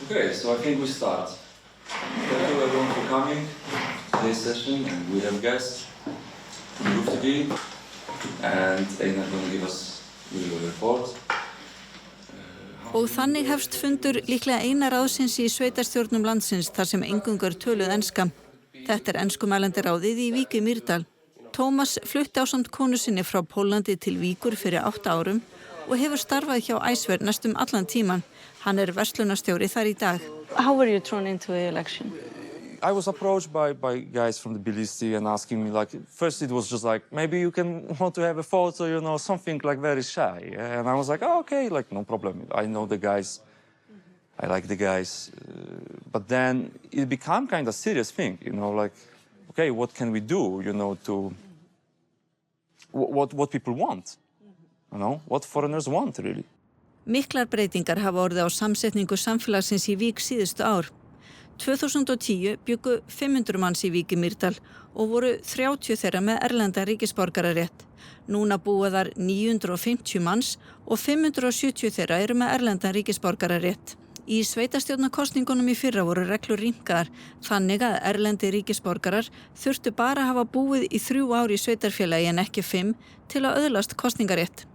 Okay, so I think we start. Thank you everyone for coming to today's session, and we have guests from Roof TV, and Einar going to give us a report. Og þannig hefst fundur líklega eina ráðsins í sveitarstjórnum landsins þar sem eingöngu töluð enska. Þetta Enskumælandi ráðið í Vík í Mýrdal. Tomasz flutti ásamt konu sinni frá Póllandi til Víkur fyrir 8 árum og hefur starfað hjá Æsver næstum allan tíman. Hann verslunarstjóri þar í dag. How were you thrown into the election? I was approached by guys from the Tbilisi and asking me, like, first it was just like, maybe you want to have a photo, you know, something like very shy. And I was like, oh, okay, like, no problem. I know the guys. I like the guys. But then it became kind of a serious thing, you know, like, okay, what can we do, you know, to what people want, you know, what foreigners want, really. Miklar breytingar hafa orðið á samsetningu samfélagsins í Vík síðustu ár. 2010 bjuggu 500 manns í Vík í Mýrdal og voru 30 þeirra með erlenda ríkisborgararétt. Núna búa þar 950 manns og 570 þeirra eru með erlenda ríkisborgararétt. Í sveitarstjórnarkosningunum í fyrra voru reglur rýmkaðar þannig að erlendi ríkisborgarar þurftu bara að hafa búið í 3 ár í sveitarfélagi en ekki 5 til að öðlast kosningarétt.